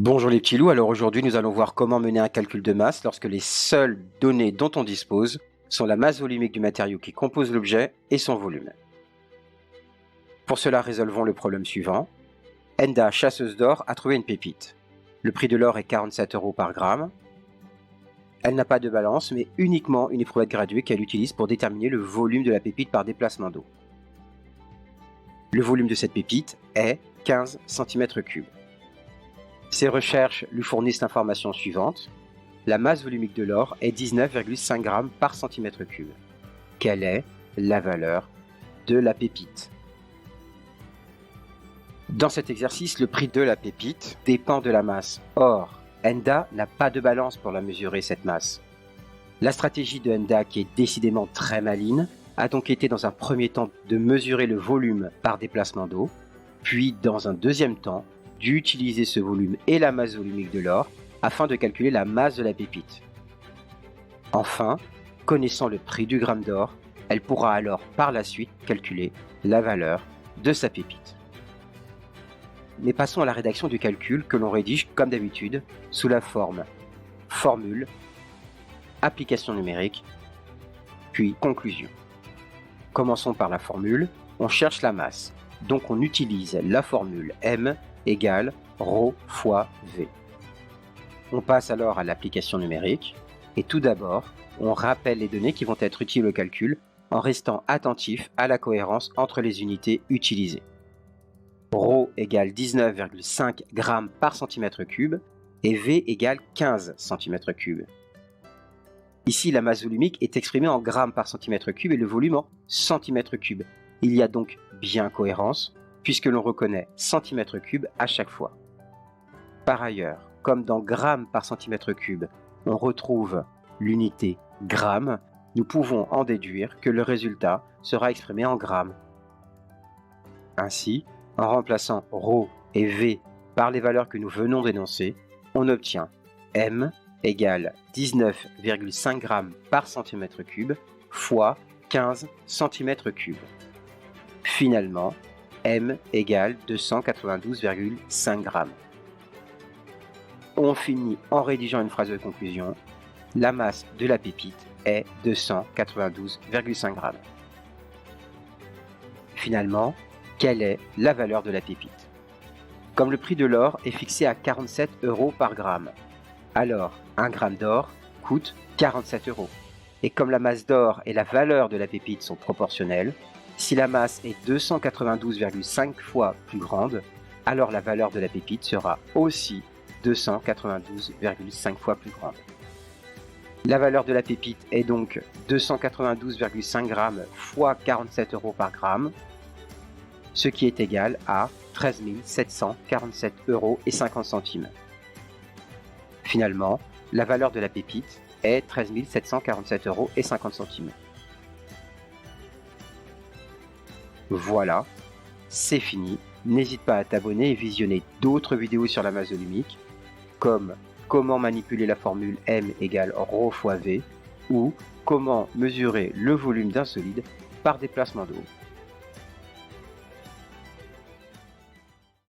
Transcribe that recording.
Bonjour les petits loups, alors aujourd'hui nous allons voir comment mener un calcul de masse lorsque les seules données dont on dispose sont la masse volumique du matériau qui compose l'objet et son volume. Pour cela, résolvons le problème suivant. Enda, chasseuse d'or, a trouvé une pépite. Le prix de l'or est 47 € par gramme. Elle n'a pas de balance, mais uniquement une éprouvette graduée qu'elle utilise pour déterminer le volume de la pépite par déplacement d'eau. Le volume de cette pépite est 15 cm3. Ses recherches lui fournissent l'information suivante. La masse volumique de l'or est 19,5 g par cm3. Quelle est la valeur de la pépite? Dans cet exercice, le prix de la pépite dépend de la masse. Or, Enda n'a pas de balance pour la mesurer, cette masse. La stratégie de Enda, qui est décidément très maligne, a donc été dans un premier temps de mesurer le volume par déplacement d'eau, puis dans un deuxième temps, d'utiliser ce volume et la masse volumique de l'or afin de calculer la masse de la pépite. Enfin, connaissant le prix du gramme d'or, elle pourra alors par la suite calculer la valeur de sa pépite. Mais passons à la rédaction du calcul que l'on rédige comme d'habitude sous la forme formule, application numérique, puis conclusion. Commençons par la formule, on cherche la masse, donc on utilise la formule M égale ρ fois V. On passe alors à l'application numérique et tout d'abord, on rappelle les données qui vont être utiles au calcul en restant attentif à la cohérence entre les unités utilisées. ρ égale 19,5 g par cm3 et V égale 15 cm3. Ici, la masse volumique est exprimée en grammes par cm3 et le volume en cm3. Il y a donc bien cohérence, puisque l'on reconnaît cm3 à chaque fois. Par ailleurs, comme dans grammes par cm3, on retrouve l'unité gramme, nous pouvons en déduire que le résultat sera exprimé en grammes. Ainsi, en remplaçant ρ et V par les valeurs que nous venons d'énoncer, on obtient M égale 19,5 g par cm3 fois 15 cm3. Finalement, M égale 292,5 g. On finit en rédigeant une phrase de conclusion. La masse de la pépite est 292,5 g. Finalement, quelle est la valeur de la pépite? Comme le prix de l'or est fixé à 47 € par gramme, alors 1 gramme d'or coûte 47 €. Et comme la masse d'or et la valeur de la pépite sont proportionnelles, si la masse est 292,5 fois plus grande, alors la valeur de la pépite sera aussi 292,5 fois plus grande. La valeur de la pépite est donc 292,5 g fois 47 € par gramme, ce qui est égal à 13 747,50 €. Finalement, la valeur de la pépite est 13 747,50 €. Voilà, c'est fini. N'hésite pas à t'abonner et visionner d'autres vidéos sur la masse volumique, comme comment manipuler la formule M égale ρ fois V ou comment mesurer le volume d'un solide par déplacement d'eau.